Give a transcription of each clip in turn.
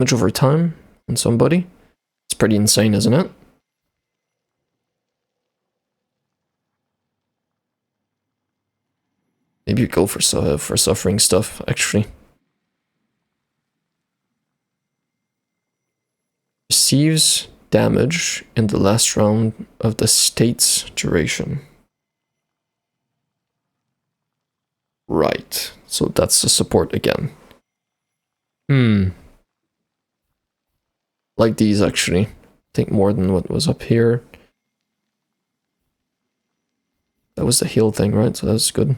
Damage over time on somebody. It's pretty insane, isn't it? Maybe you go for suffering stuff, actually. Receives damage in the last round of the state's duration. Right, so that's the support again. Like these, actually. I think more than what was up here. That was the heal thing, right? So that's good.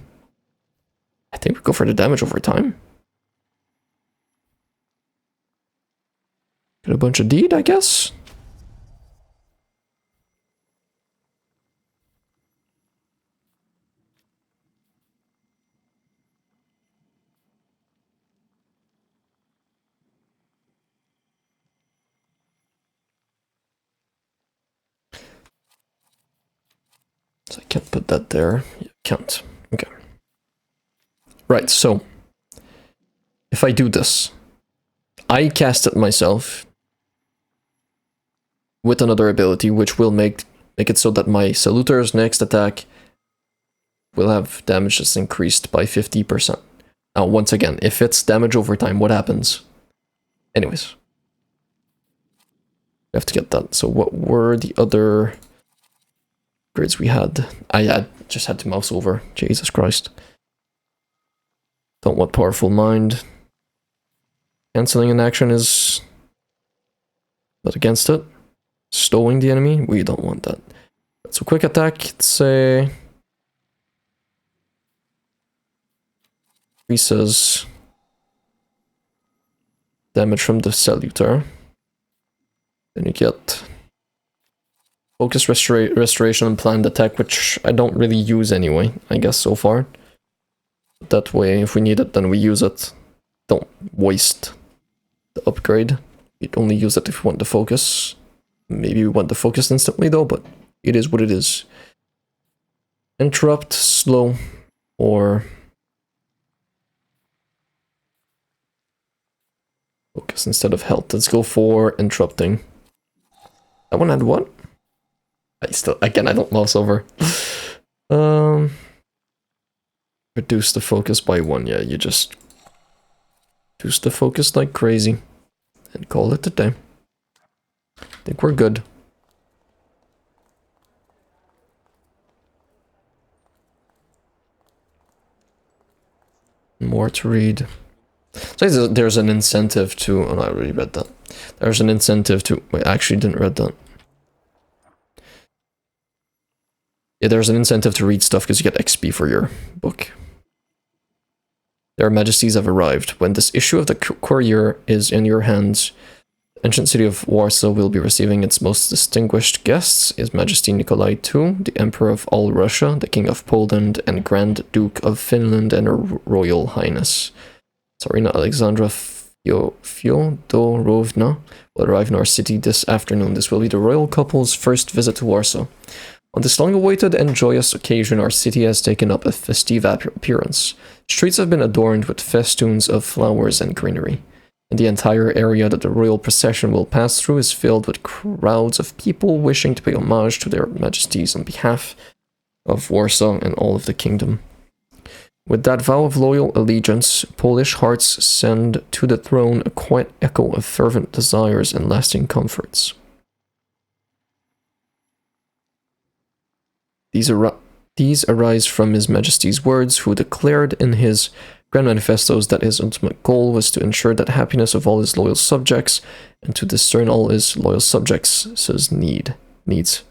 I think we go for the damage over time. Get a bunch of deed, I guess. So I can't put that there. Yeah, can't. Okay. Right, so if I do this, I cast it myself with another ability, which will make it so that my Salutor's next attack will have damage that's increased by 50%. Now, once again, if it's damage over time, what happens? Anyways. We have to get that. So what were the other grids we had? I just had to mouse over. Jesus Christ. Don't want powerful mind. Canceling an action is not against it. Stowing the enemy, we don't want that. So quick attack, let's say increases damage from the Salutor. Then you get focus restoration and planned attack, which I don't really use anyway, I guess so far. That way, if we need it, then we use it. Don't waste the upgrade. We'd only use it if we want the focus. Maybe we want the focus instantly though, but it is what it is. Interrupt, slow, or focus instead of health. Let's go for interrupting. That one had what? Again, I don't mouse over. Reduce the focus by 1. Yeah, you just reduce the focus like crazy and call it a day. I think we're good. More to read. So there's an incentive to... Oh no, I already read that. There's an incentive to... Wait, I actually didn't read that. Yeah, there's an incentive to read stuff because you get XP for your book. Their Majesties have arrived. When this issue of the Courier is in your hands, the ancient city of Warsaw will be receiving its most distinguished guests, His Majesty Nikolai II, the Emperor of all Russia, the King of Poland, and Grand Duke of Finland, and Her Royal Highness. Tsarina Alexandra Fyodorovna will arrive in our city this afternoon. This will be the royal couple's first visit to Warsaw. On this long-awaited and joyous occasion, our city has taken up a festive appearance. Streets have been adorned with festoons of flowers and greenery, and the entire area that the royal procession will pass through is filled with crowds of people wishing to pay homage to their majesties on behalf of Warsaw and all of the kingdom. With that vow of loyal allegiance, Polish hearts send to the throne a quiet echo of fervent desires and lasting comforts. These arise from His Majesty's words, who declared in his grand manifestos that his ultimate goal was to ensure the happiness of all his loyal subjects and to discern all his loyal subjects' needs.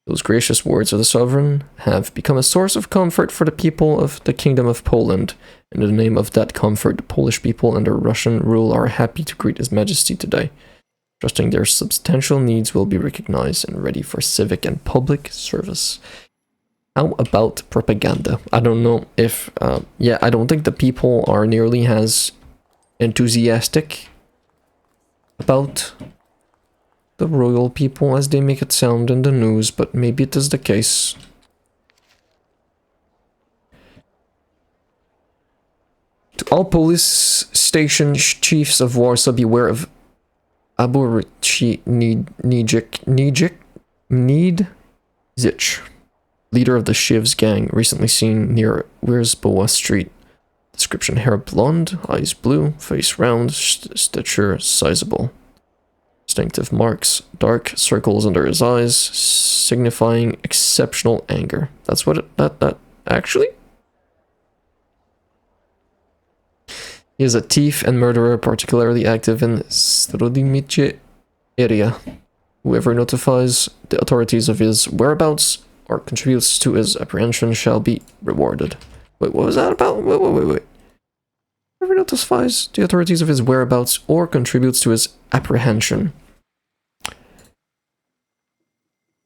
Those gracious words of the sovereign have become a source of comfort for the people of the Kingdom of Poland. In the name of that comfort, the Polish people under Russian rule are happy to greet His Majesty today, trusting their substantial needs will be recognized and ready for civic and public service. How about propaganda? I don't know if... I don't think the people are nearly as enthusiastic about the royal people as they make it sound in the news, but maybe it is the case. To all police station chiefs of Warsaw, beware of Nidzic, leader of the Shivs gang, recently seen near Wierzbowa Street. Description: hair blonde, eyes blue, face round, stature sizable. Distinctive marks: dark circles under his eyes, signifying exceptional anger. That's what that actually? He is a thief and murderer, particularly active in Srodimice area. Whoever notifies the authorities of his whereabouts or contributes to his apprehension shall be rewarded. Wait, what was that about? Wait. Whoever notifies the authorities of his whereabouts or contributes to his apprehension.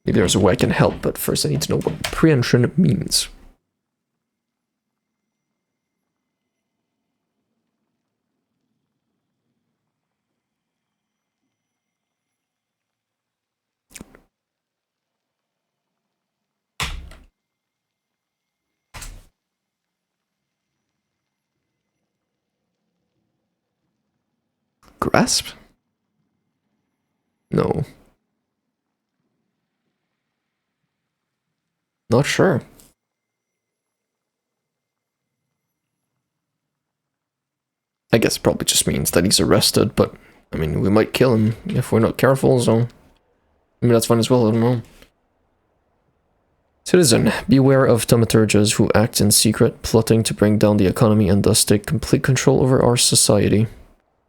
Maybe there's a way I can help, but first I need to know what apprehension means. Grasp? No. Not sure. I guess it probably just means that he's arrested, but I mean, we might kill him if we're not careful, so I mean, that's fine as well, I don't know. Citizen, beware of thaumaturges who act in secret, plotting to bring down the economy and thus take complete control over our society.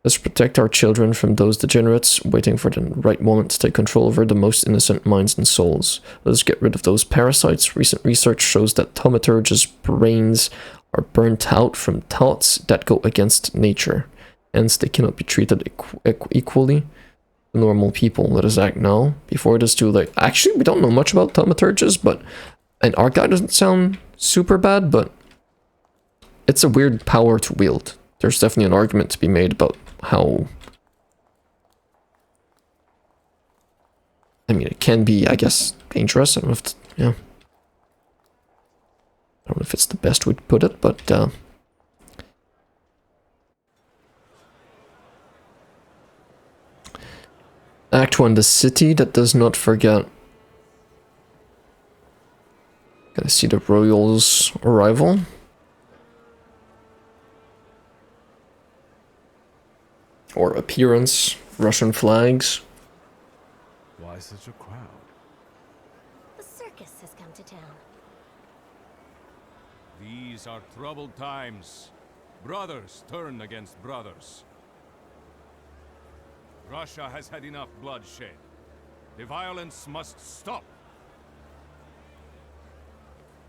Let's protect our children from those degenerates waiting for the right moment to take control over the most innocent minds and souls. Let's get rid of those parasites. Recent research shows that thaumaturges' brains are burnt out from thoughts that go against nature. Hence, they cannot be treated equally to normal people. Let us act now, before it is too late. Actually, we don't know much about thaumaturges, but... And our guy doesn't sound super bad, but... It's a weird power to wield. There's definitely an argument to be made about how... I mean, it can be, I guess, dangerous. I don't know if it's, yeah. I don't know if it's the best way to put it, but... Act 1, the city that does not forget. Gotta see the royals' arrival. Or appearance, Russian flags. Why such a crowd? The circus has come to town. These are troubled times. Brothers turn against brothers. Russia has had enough bloodshed. The violence must stop.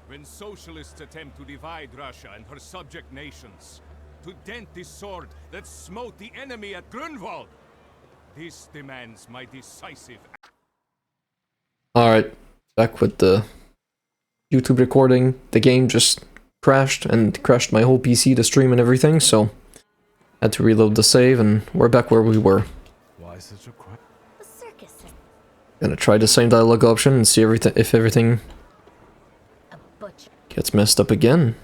When socialists attempt to divide Russia and her subject nations, to dent the sword that smote the enemy at Grunwald, this demands my decisive... Alright, back with the YouTube recording. The game just crashed and crashed my whole PC, the stream and everything, so had to reload the save and we're back where we were. Why such a crowd? The circus has... Gonna try the same dialogue option and see if everything A butcher. gets messed up again.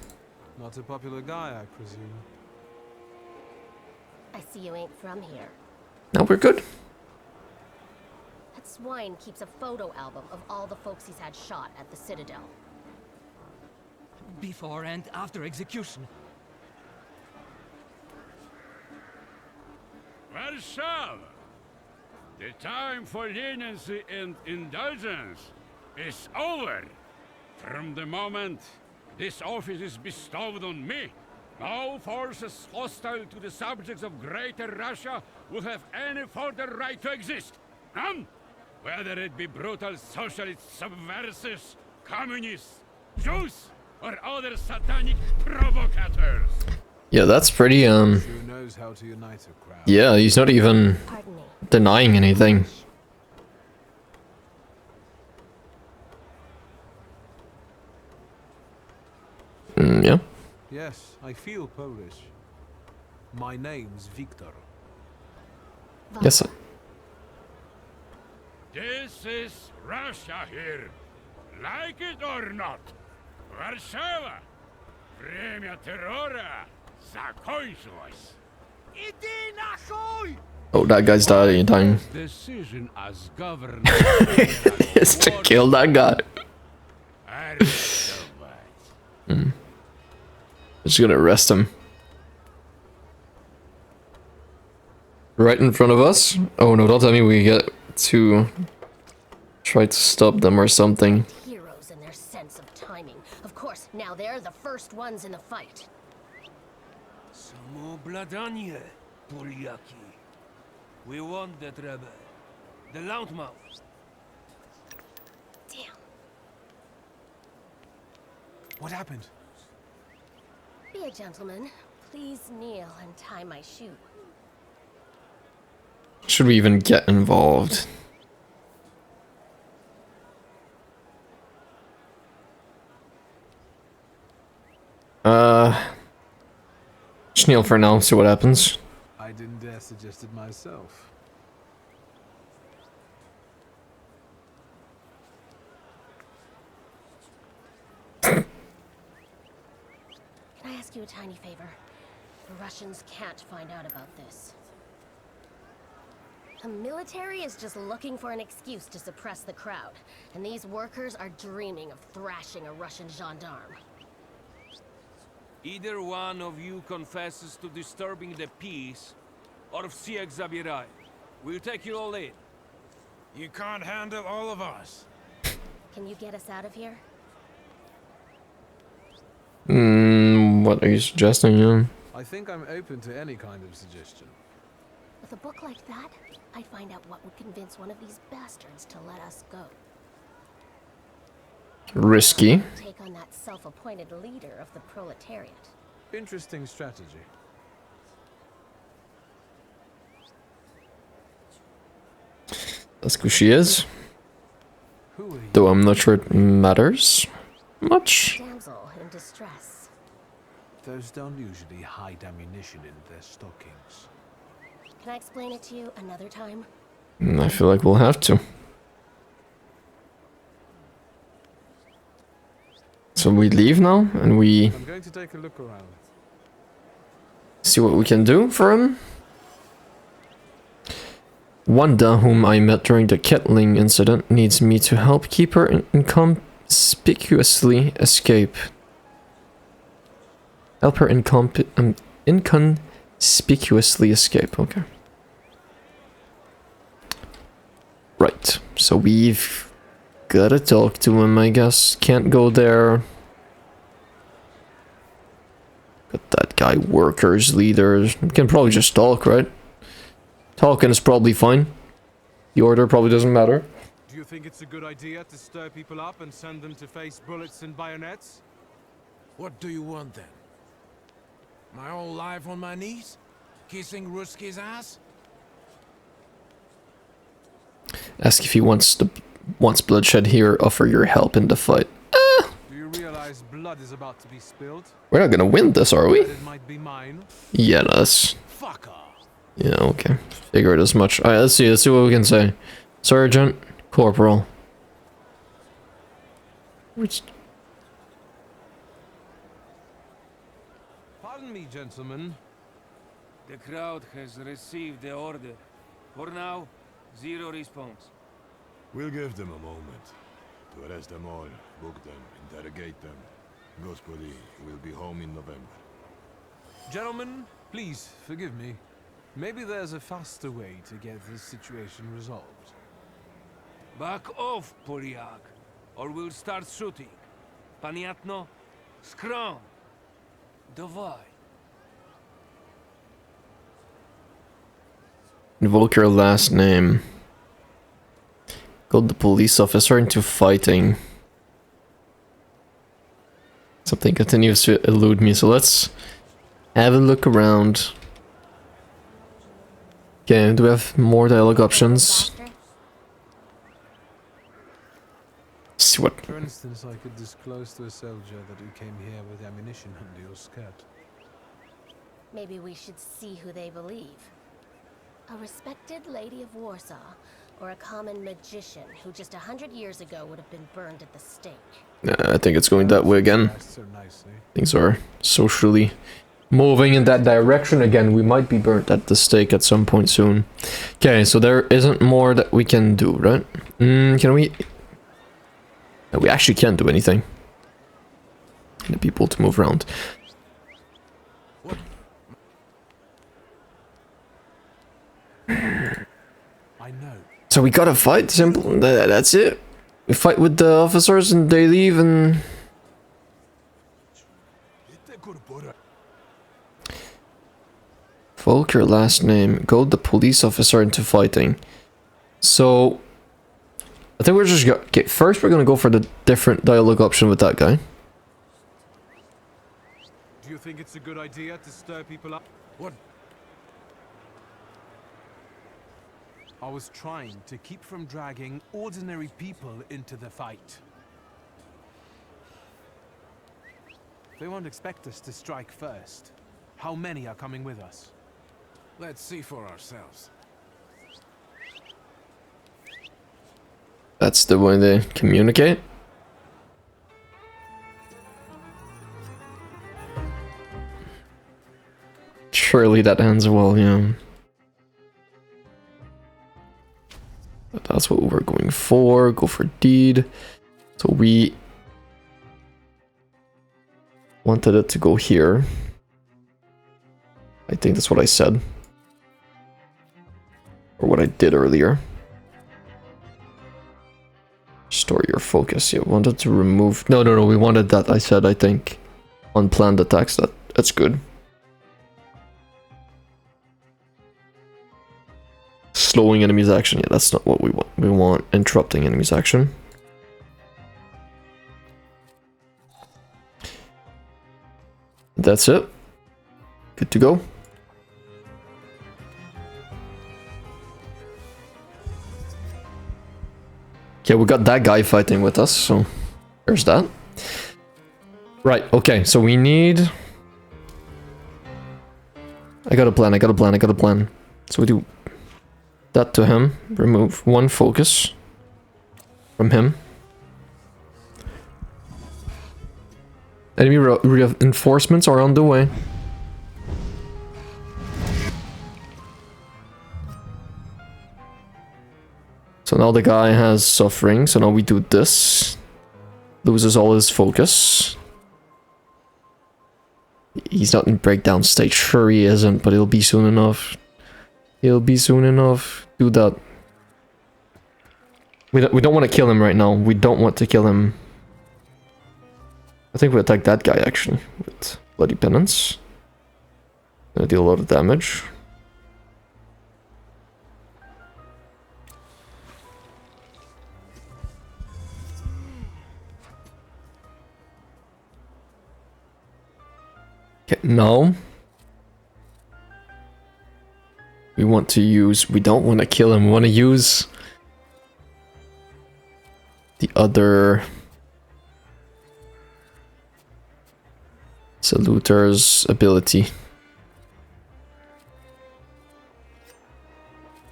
Not a popular guy, I presume. I see you ain't from here. Now we're good. That swine keeps a photo album of all the folks he's had shot at the Citadel. Before and after execution. Warsaw! The time for leniency and indulgence is over. From the moment this office is bestowed on me, no forces hostile to the subjects of Greater Russia will have any further right to exist. None! Whether it be brutal socialist subversives, communists, Jews, or other satanic provocators. Yeah, that's pretty, Sure knows how to unite a crowd. yeah, he's not even Pardon me. denying anything. Yeah. Yes, I feel Polish. My name's Victor. Yes. This is Russia here. Like it or not. Warsaw. Время террора. Zakończyłeś. Oh, that guy's dying. Decision as governor Is to kill that guy. Just gonna arrest him. Right in front of us? Oh no, don't tell me we get to try to stop them or something. Heroes in their sense of timing. Of course, now they're the first ones in the fight. Samobladanie, Poliaki. We want that rebel. The Loudmouth. Damn. What happened? Be a gentleman. Please kneel and tie my shoe. Should we even get involved? Just kneel for now, see what happens. I didn't dare suggest it myself. Can I ask you a tiny favor? The Russians can't find out about this. The military is just looking for an excuse to suppress the crowd, and these workers are dreaming of thrashing a Russian gendarme. Either one of you confesses to disturbing the peace, or всех забирай. We'll take you all in. You can't handle all of us. Can you get us out of here? What are you suggesting, yeah? I think I'm open to any kind of suggestion. With a book like that, I'd find out what would convince one of these bastards to let us go. Risky. Take on that self-appointed leader of the proletariat. Interesting strategy. That's who she is. Who are you? Though I'm not sure it matters much. Damsel in distress. Those don't usually hide ammunition in their stockings. Can I explain it to you another time? I feel like we'll have to. So we leave now and we I'm going to take a look around. see what we can do for him. Wanda, whom I met during the Kettling incident, needs me to help keep her inconspicuously escape. Help her inconspicuously escape, okay. Right, so we've gotta talk to him, I guess. Can't go there. Got that guy, workers, leaders. We can probably just talk, right? Talking is probably fine. The order probably doesn't matter. Do you think it's a good idea to stir people up and send them to face bullets and bayonets? What do you want then? My whole life on my knees? Kissing Ruski's ass? Ask if he wants bloodshed here, offer your help in the fight. Do you realize blood is about to be spilled? We're not gonna win this, are we? That it might be mine? Yeah, no, that's... Fuck off. Yeah, okay. Figured as much. Alright, let's see what we can say. Sergeant, Corporal. Which... Pardon me, gentlemen. The crowd has received the order. For now, zero response. We'll give them a moment to arrest them all, book them, interrogate them. Gospodi will be home in November. Gentlemen, please forgive me. Maybe there's a faster way to get this situation resolved. Back off, Poliak, or we'll start shooting. Paniatno, skrom. Dawaj. Invoke your last name. Goad the police officer into fighting. Something continues to elude me, so let's have a look around. Okay, do we have more dialogue options? See what... For instance, I could disclose to a soldier that you came here with ammunition under your skirt. Maybe we should see who they believe. A respected lady of Warsaw, or a common magician who just 100 years ago would have been burned at the stake. I think it's going that way again. So nicely. Things are socially moving in that direction again. We might be burnt at the stake at some point soon. Okay, so there isn't more that we can do, right? Can we... No, we actually can't do anything. Get people to move around. I know. So we gotta fight, simple. That's it. We fight with the officers and they leave and... Volk your last name. Goad the police officer into fighting. So... I think we're just gonna... Okay, first we're gonna go for the different dialogue option with that guy. Do you think it's a good idea to stir people up? What? I was trying to keep from dragging ordinary people into the fight. They won't expect us to strike first. How many are coming with us? Let's see for ourselves. That's the way they communicate. Surely that ends well, yeah. But that's what we're going for. Go for deed. So we wanted it to go here. I think that's what I said. Or what I did earlier. Restore your focus. Yeah, wanted to remove... No, we wanted that, I said, I think. Unplanned attacks, that's good. Slowing enemies' action, yeah, that's not what we want. We want interrupting enemies' action. That's it. Good to go. Okay, we got that guy fighting with us, so there's that. Right, okay, so we need... I got a plan. So we do that to him, remove one focus from him. Enemy reinforcements are on the way. So now the guy has suffering, so now we do this. Loses all his focus. He's not in breakdown state. Sure he isn't, but he'll be soon enough. He'll be soon enough. Do that. We don't want to kill him right now. We don't want to kill him. I think we attack that guy actually with Bloody Penance. Gonna deal a lot of damage. Okay, now we want to use... We don't want to kill him. We want to use the other Saluter's ability.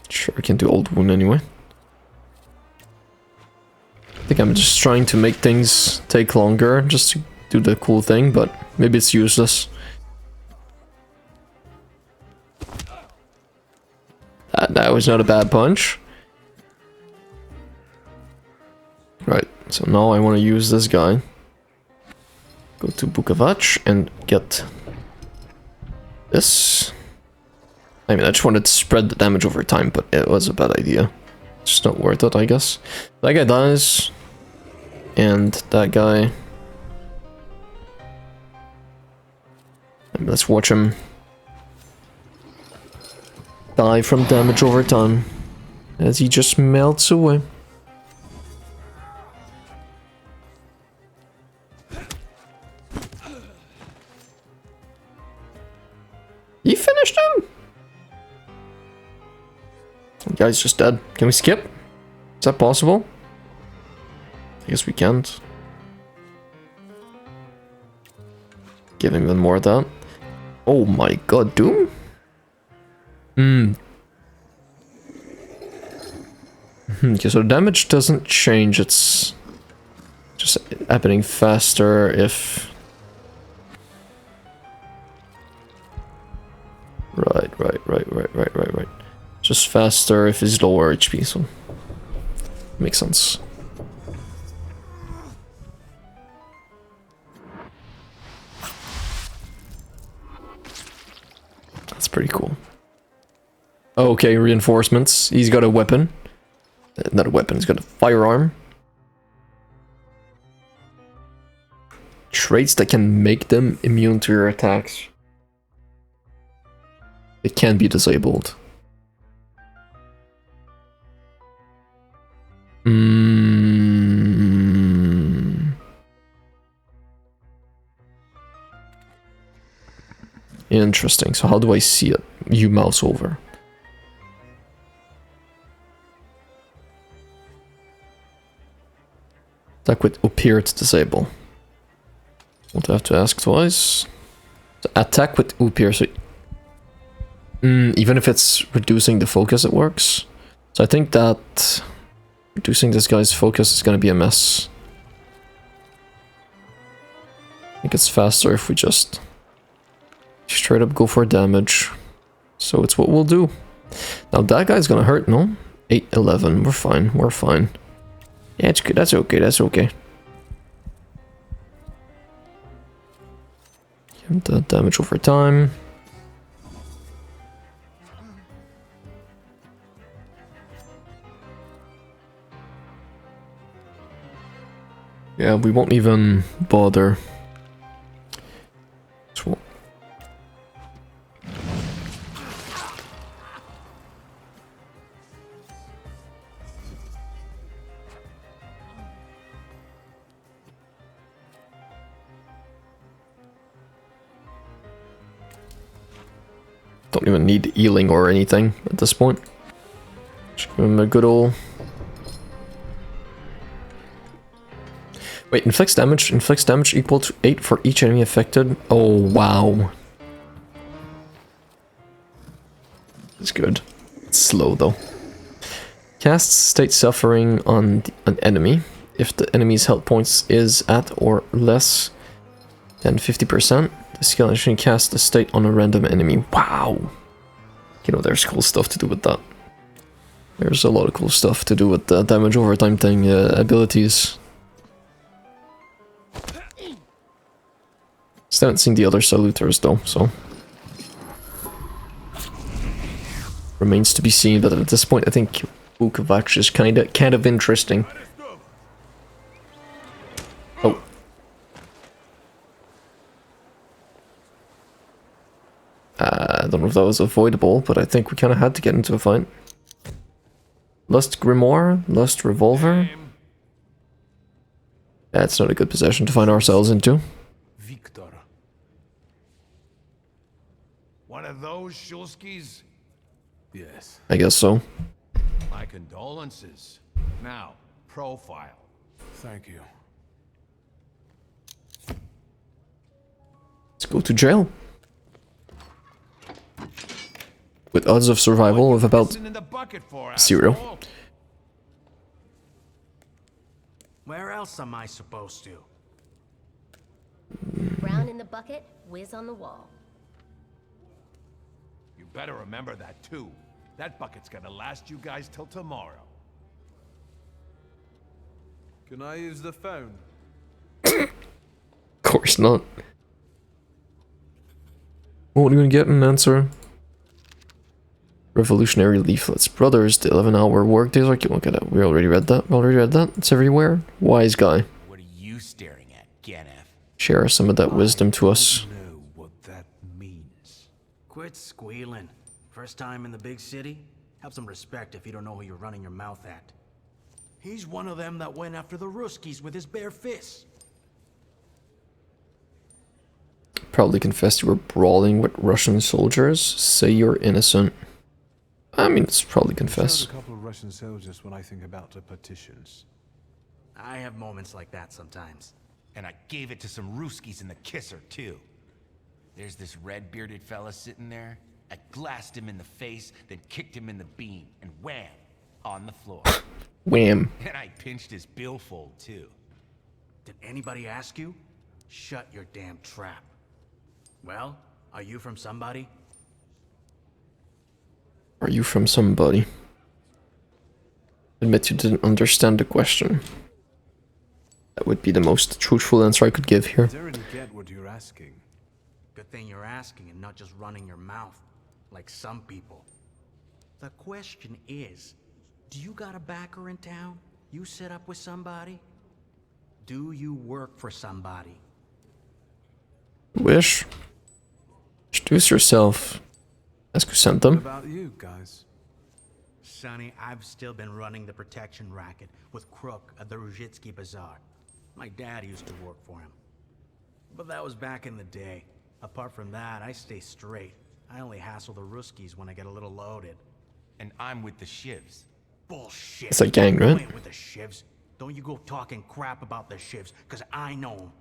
Sure, I can do Old Wound anyway. I think I'm just trying to make things take longer, just to do the cool thing, but maybe it's useless. That was not a bad punch. Right, so now I want to use this guy. Go to Bukavac and get this. I mean, I just wanted to spread the damage over time, but it was a bad idea. It's just not worth it, I guess. That guy dies. And that guy... Let's watch him die from damage over time as he just melts away. You finished him? The guy's just dead. Can we skip? Is that possible? I guess we can't. Give him even more of that. Oh my god, Doom? Okay, so damage doesn't change, it's just happening faster if Just faster if he's lower HP, so makes sense. That's pretty cool. Okay, reinforcements. He's got a weapon. Not a weapon, he's got a firearm. Traits that can make them immune to your attacks. It can be disabled. Interesting. So how do I see it? You mouse over. Attack with appear to disable. Won't have to ask twice. So attack with appear. So even if it's reducing the focus, it works. So I think that reducing this guy's focus is going to be a mess. I think it's faster if we just straight up go for damage. So it's what we'll do. Now that guy's gonna hurt, no? 8, 11, we're fine, we're fine. Yeah, it's good, that's okay, that's okay. Give him the damage over time. Yeah, we won't even bother. So don't even need healing or anything at this point. Just give him a good ol'... Wait, inflicts damage equal to 8 for each enemy affected. Oh, wow. It's good. It's slow, though. Casts state suffering on an enemy. If the enemy's health points is at or less than 50%, the skill actually casts the state on a random enemy. Wow! You know, there's cool stuff to do with that. There's a lot of cool stuff to do with the damage over time thing, abilities. Still haven't seen the other saluters though, so remains to be seen. But at this point, I think Book of Axe is kind of interesting. Oh, I don't know if that was avoidable, but I think we kind of had to get into a fight. Lust Grimoire, Lust Revolver. That's not a good position to find ourselves into. Victor. One of those Shulskis? Yes. I guess so. My condolences. Now, profile. Thank you. Let's go to jail. With odds of survival of about In the bucket for, 0. asshole? Where else am I supposed to? Brown in the bucket, whiz on the wall. You better remember that too. That bucket's gonna last you guys till tomorrow. Can I use the phone? Of course not. What are you gonna get an answer? Revolutionary leaflets. Brothers, the 11-hour workdays are... Look at that. We already read that. We already read that. It's everywhere. Wise guy. What are you staring at, Ganef? Share some of that wisdom to us. Know what that means. Quit squealing. First time in the big city? Have some respect if you don't know who you're running your mouth at. He's one of them that went after the Ruskies with his bare fists. Probably confessed you were brawling with Russian soldiers. Say you're innocent. I mean, it's probably confess. A couple of Russian soldiers when I think about the petitions. I have moments like that sometimes. And I gave it to some Ruskies in the kisser, too. There's this red-bearded fella sitting there. I glassed him in the face, then kicked him in the bean, and wham! On the floor. Wham. And I pinched his billfold, too. Did anybody ask you? Shut your damn trap. Well, are you from somebody? Are you from somebody? Admit you didn't understand the question. That would be the most truthful answer I could give here. I don't really get what you're asking. Good thing you're asking and not just running your mouth, like some people. The question is, do you got a backer in town? You set up with somebody? Do you work for somebody? Wish. Introduce yourself. Ask who sent What them. about you guys? Sonny, I've still been running the protection racket with Crook at the Ruzhitsky Bazaar. My dad used to work for him. But that was back in the day. Apart from that, I stay straight. I only hassle the Ruskies when I get a little loaded. And I'm with the shivs. Bullshit. It's a gang, right? You ain't with the shivs. Don't you go talking crap about the shivs, cause I know them.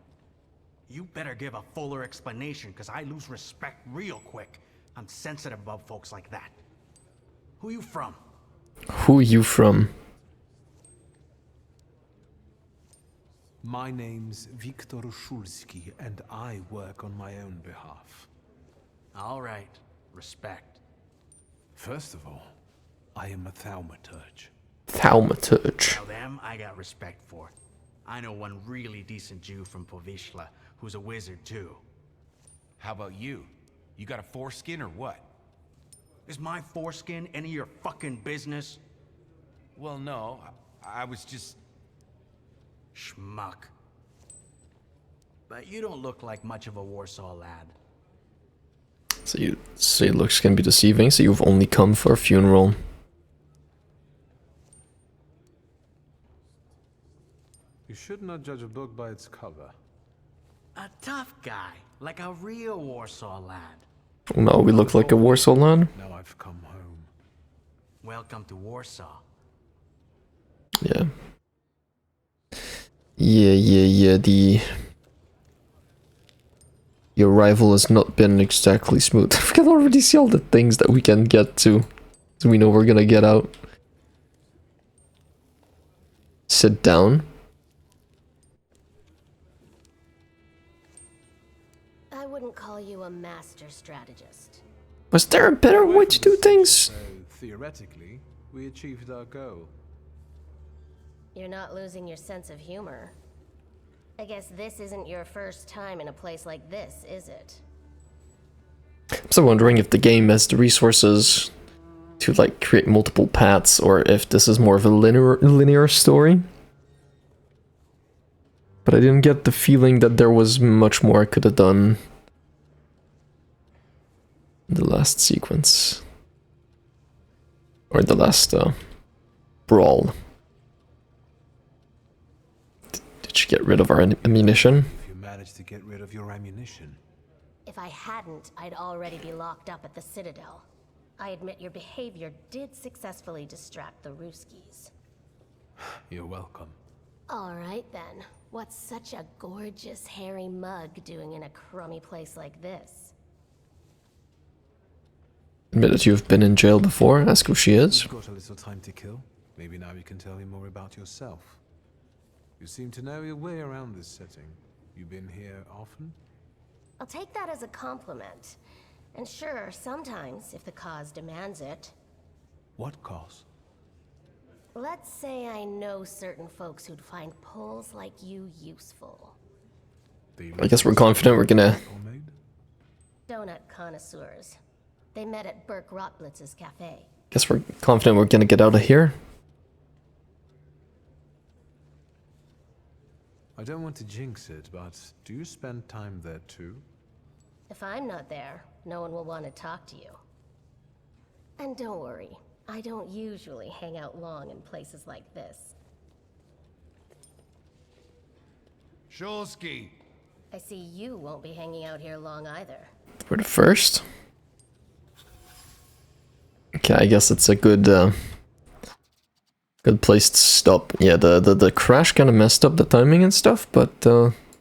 You better give a fuller explanation, cause I lose respect real quick. I'm sensitive about folks like that. Who you from? Who you from? My name's Viktor Shulsky, and I work on my own behalf. All right. Respect. First of all, I am a Thaumaturge. Thaumaturge. Now them I got respect for. I know one really decent Jew from Povishla who's a wizard too. How about you? You got a foreskin or what? Is my foreskin any of your fucking business? Well, no. I was just... Schmuck. But you don't look like much of a Warsaw lad. So you say looks can be deceiving, so you've only come for a funeral. You should not judge a book by its cover. A tough guy, like a real Warsaw lad. Oh no, we look like a Warsaw lad? Now I've come home. Welcome to Warsaw. Yeah. Yeah, the arrival has not been exactly smooth. We can already see all the things that we can get to. So we know we're gonna get out. Sit down. I wouldn't call you a master strategist. Was there a better way to do things? So, theoretically, we achieved our goal. You're not losing your sense of humor. I guess this isn't your first time in a place like this, is it? I'm still wondering if the game has the resources to like create multiple paths, or if this is more of a linear story. But I didn't get the feeling that there was much more I could have done in the last sequence. Or the last brawl. Did you get rid of our ammunition? If you managed to get rid of your ammunition. If I hadn't, I'd already be locked up at the Citadel. I admit your behavior did successfully distract the Ruskies. You're welcome. All right then. What's such a gorgeous, hairy mug doing in a crummy place like this? Admit that you've been in jail before. Ask who she is. You've got a little time to kill. Maybe now you can tell me more about yourself. You seem to know your way around this setting. You been here often? I'll take that as a compliment. And sure, sometimes, if the cause demands it. What cause? Let's say I know certain folks who'd find pulls like you useful. I guess we're confident we're gonna... Donut connoisseurs. They met at Burke Rotblitz's cafe. Guess we're confident we're gonna get out of here. I don't want to jinx it, but do you spend time there too? If I'm not there, no one will want to talk to you. And don't worry, I don't usually hang out long in places like this. Shulsky! I see you won't be hanging out here long either. We're the first. Okay, I guess it's a good good place to stop. Yeah, the crash kind of messed up the timing and stuff, but